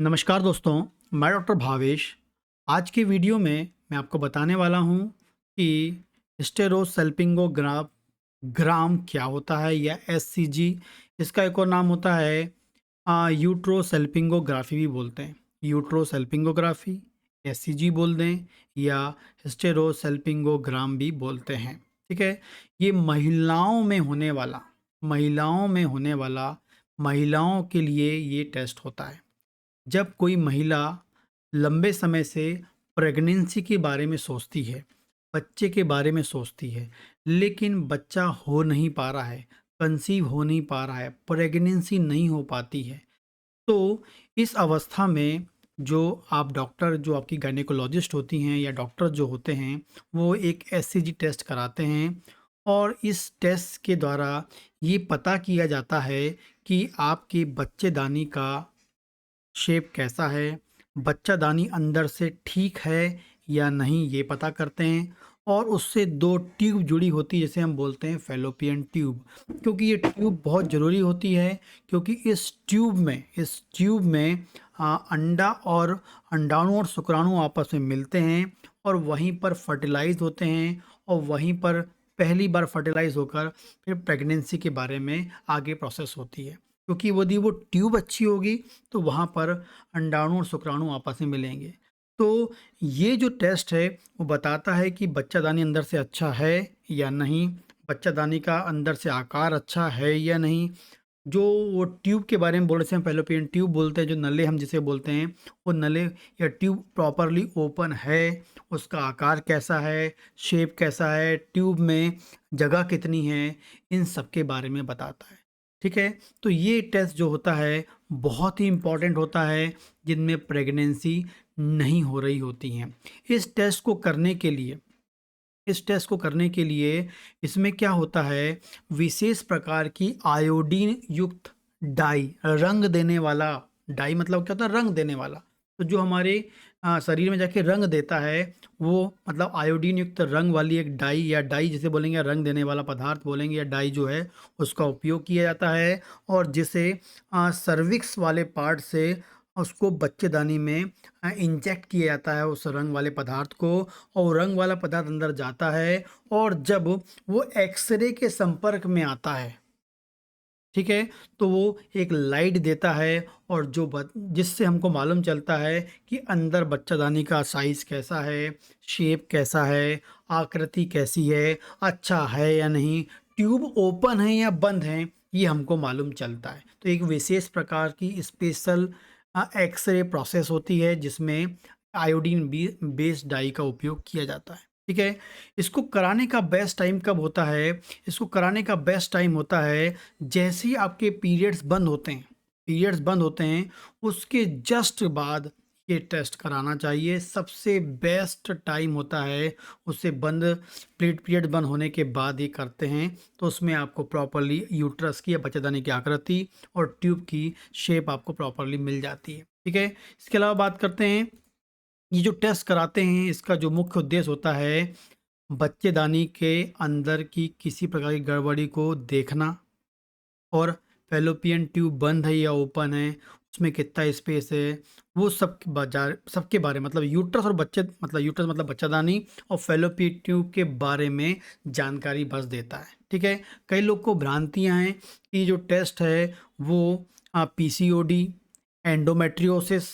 नमस्कार दोस्तों, मैं डॉक्टर भावेश। आज की वीडियो में मैं आपको बताने वाला हूँ कि हिस्टेरोसेल्पिंगोग्राफ ग्राम क्या होता है या एससीजी। इसका एक और नाम होता है यूट्रोसेल्पिंगोग्राफी भी बोलते हैं। यूट्रोसेल्पिंगोग्राफी, एससीजी बोल दें या हिस्टेरोसेल्पिंगोग्राम भी बोलते हैं। ठीक है, ये महिलाओं में होने वाला महिलाओं के लिए ये टेस्ट होता है। जब कोई महिला लंबे समय से प्रेगनेंसी के बारे में सोचती है, बच्चे के बारे में सोचती है, लेकिन बच्चा हो नहीं पा रहा है, कंसीव हो नहीं पा रहा है, प्रेगनेंसी नहीं हो पाती है, तो इस अवस्था में जो आपकी गायनेकोलॉजिस्ट होती हैं या डॉक्टर जो होते हैं, वो एक एससीजी टेस्ट कराते हैं। और इस टेस्ट के द्वारा ये पता किया जाता है कि आपके बच्चेदानी का शेप कैसा है, बच्चादानी अंदर से ठीक है या नहीं, ये पता करते हैं। और उससे 2 ट्यूब जुड़ी होती है, जिसे हम बोलते हैं फैलोपियन ट्यूब। क्योंकि ये ट्यूब बहुत ज़रूरी होती है, क्योंकि इस ट्यूब में अंडा और अंडाणु और शुक्राणु आपस में मिलते हैं और वहीं पर फर्टिलाइज़ होते हैं और वहीं पर पहली बार फर्टिलाइज़ होकर फिर प्रेगनेंसी के बारे में आगे प्रोसेस होती है। क्योंकि यदि वो ट्यूब अच्छी होगी तो वहाँ पर अंडाणु और शुक्राणु आपस में मिलेंगे। तो ये जो टेस्ट है वो बताता है कि बच्चादानी अंदर से अच्छा है या नहीं, बच्चादानी का अंदर से आकार अच्छा है या नहीं। जो वो ट्यूब के बारे में बोल रहे थे, हम फैलोपियन ट्यूब बोलते हैं, जो नली हम जिसे बोलते हैं, वो नली या ट्यूब प्रॉपरली ओपन है, उसका आकार कैसा है, शेप कैसा है, ट्यूब में जगह कितनी है, इन सब के बारे में बताता है। ठीक है, तो ये टेस्ट जो होता है बहुत ही इम्पॉर्टेंट होता है जिनमें प्रेगनेंसी नहीं हो रही होती हैं। इस टेस्ट को करने के लिए इसमें क्या होता है, विशेष प्रकार की आयोडीन युक्त डाई, रंग देने वाला। डाई मतलब क्या होता है, रंग देने वाला। तो जो हमारे शरीर में जाके रंग देता है, वो मतलब आयोडीन युक्त रंग वाली एक डाई, या डाई जिसे बोलेंगे, या रंग देने वाला पदार्थ बोलेंगे, या डाई जो है उसका उपयोग किया जाता है। और जिसे सर्विक्स वाले पार्ट से उसको बच्चेदानी में इंजेक्ट किया जाता है, उस रंग वाले पदार्थ को। और रंग वाला पदार्थ अंदर जाता है और जब वो एक्सरे के संपर्क में आता है, ठीक है, तो वो एक लाइट देता है और जिससे हमको मालूम चलता है कि अंदर बच्चादानी का साइज़ कैसा है, शेप कैसा है, आकृति कैसी है, अच्छा है या नहीं, ट्यूब ओपन है या बंद है, ये हमको मालूम चलता है। तो एक विशेष प्रकार की स्पेशल एक्स-रे प्रोसेस होती है जिसमें आयोडीन बेस्ड डाई का उपयोग किया जाता है। ठीक है? इसको कराने का बेस्ट टाइम कब होता है? इसको कराने का बेस्ट टाइम होता है जैसे ही आपके पीरियड्स बंद होते हैं, उसके जस्ट बाद ये टेस्ट कराना चाहिए। सबसे बेस्ट टाइम होता है, उससे पीरियड बंद होने के बाद ये करते हैं। तो उसमें आपको प्रॉपर्ली यूट्रस की या बच्चेदानी की आकृति और ट्यूब की शेप आपको प्रॉपर्ली मिल जाती है। ठीक है? इसके अलावा बात करते हैं, ये जो टेस्ट कराते हैं इसका जो मुख्य उद्देश्य होता है, बच्चेदानी के अंदर की किसी प्रकार की गड़बड़ी को देखना और फैलोपियन ट्यूब बंद है या ओपन है, उसमें कितना स्पेस है, वो सबके बारे में, मतलब यूट्रस मतलब बच्चादानी और फैलोपियन ट्यूब के बारे में जानकारी बस देता है। ठीक है, कई लोग को भ्रांतियां हैं कि जो टेस्ट है वो पीसीओडी, एंडोमेट्रियोसिस,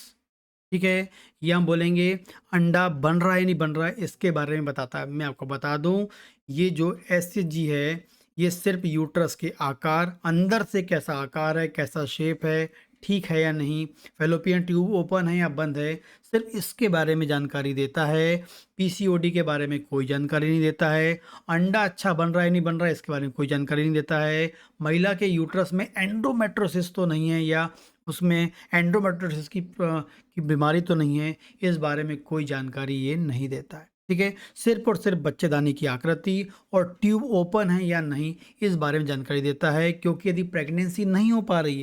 ठीक है, या हम बोलेंगे अंडा बन रहा है नहीं बन रहा है, इसके बारे में बताता है। मैं आपको बता दूं, ये जो एससीजी है, ये सिर्फ यूट्रस के आकार, अंदर से कैसा आकार है, कैसा शेप है, ठीक है या नहीं, फैलोपियन ट्यूब ओपन है या बंद है, सिर्फ इसके बारे में जानकारी देता है। पीसीओडी के बारे में कोई जानकारी नहीं देता है। अंडा अच्छा बन रहा है नहीं बन रहा है, इसके बारे में कोई जानकारी नहीं देता है। महिला के यूट्रस में एंडोमेट्रोसिस तो नहीं है, या उसमें एंडोमेट्रोसिस की बीमारी तो नहीं है, इस बारे में कोई जानकारी ये नहीं देता है। ठीक है, सिर्फ और सिर्फ बच्चेदानी की आकृति और ट्यूब ओपन है या नहीं, इस बारे में जानकारी देता है। क्योंकि यदि प्रेगनेंसी नहीं हो पा रही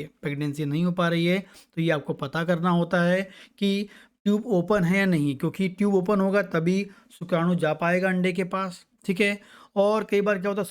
है तो ये आपको पता करना होता है कि ट्यूब ओपन है या नहीं, क्योंकि ट्यूब ओपन होगा तभी शुक्राणु जा पाएगा अंडे के पास। ठीक है, और कई बार क्या होता है,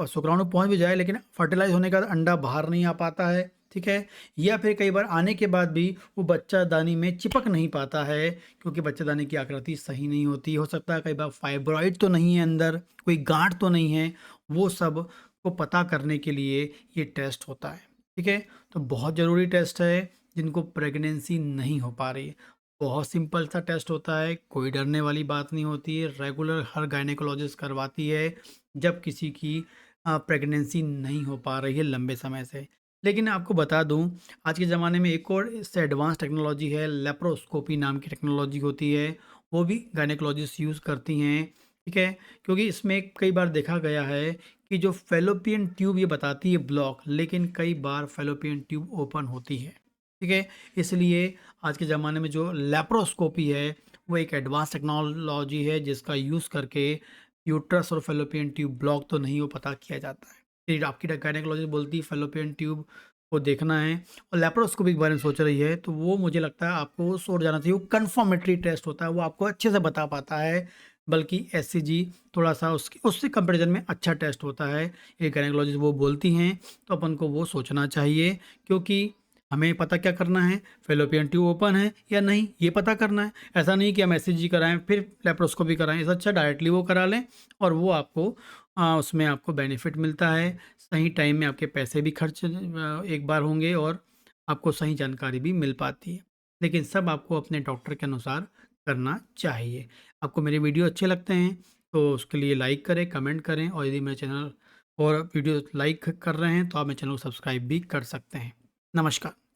शुक्राणु पहुंच भी जाए लेकिन फर्टिलाइज होने के बाद अंडा बाहर नहीं आ पाता है। ठीक है? या फिर कई बार आने के बाद भी वो बच्चादानी में चिपक नहीं पाता है क्योंकि बच्चादानी की आकृति सही नहीं होती। हो सकता है कई बार फाइब्रॉइड तो नहीं है अंदर, कोई गाँठ तो नहीं है, वो सब को पता करने के लिए ये टेस्ट होता है, ठीक है? तो बहुत ज़रूरी टेस्ट है जिनको प्रेगनेंसी नहीं हो पा रही है। बहुत सिंपल सा टेस्ट होता है, कोई डरने वाली बात नहीं होती है, रेगुलर हर गायनेकोलॉजिस्ट करवाती है जब किसी की प्रेगनेंसी नहीं हो पा रही है लंबे समय से। लेकिन आपको बता दूँ, आज के ज़माने में एक और इससे एडवांस टेक्नोलॉजी है, लेप्रोस्कोपी नाम की टेक्नोलॉजी होती है, वो भी गायनेकोलॉजिस्ट यूज़ करती हैं, ठीक है? क्योंकि इसमें कई बार देखा गया है कि जो फैलोपियन ट्यूब ये बताती है ब्लॉक, लेकिन कई बार फैलोपियन ट्यूब ओपन होती है, ठीक है? इसलिए आज के ज़माने में जो लेप्रोस्कोपी है, वो एक एडवांस टेक्नोलॉजी है जिसका यूज़ करके यूट्रस और फैलोपियन ट्यूब ब्लॉक तो नहीं, वो पता किया जाता है। फिर आपकी गायनेकोलॉजिस्ट बोलती है फैलोपियन ट्यूब को देखना है और लेप्रोस्कोपी के बारे में सोच रही है, तो वो मुझे लगता है आपको उस ओर जाना चाहिए। वो कन्फर्मेटरी टेस्ट होता है, वो आपको अच्छे से बता पाता है, बल्कि एचसीजी थोड़ा-सा उसकी उससे कंपैरिज़न में अच्छा टेस्ट होता है। ये गायनेकोलॉजिस्ट वो बोलती हैं, तो अपन को वो सोचना चाहिए क्योंकि हमें पता क्या करना है, फैलोपियन ट्यूब ओपन है या नहीं, ये पता करना है। ऐसा नहीं कि हम एचसीजी कराएँ फिर लेप्रोस्कोपी कराएँ, इससे अच्छा डायरेक्टली वो करा लें और वो आपको उसमें आपको बेनिफिट मिलता है। सही टाइम में आपके पैसे भी खर्च एक बार होंगे और आपको सही जानकारी भी मिल पाती है। लेकिन सब आपको अपने डॉक्टर के अनुसार करना चाहिए। आपको मेरे वीडियो अच्छे लगते हैं तो उसके लिए लाइक करें, कमेंट करें और यदि मेरे चैनल और वीडियो लाइक कर रहे हैं तो आप मेरे चैनल को सब्सक्राइब भी कर सकते हैं। नमस्कार।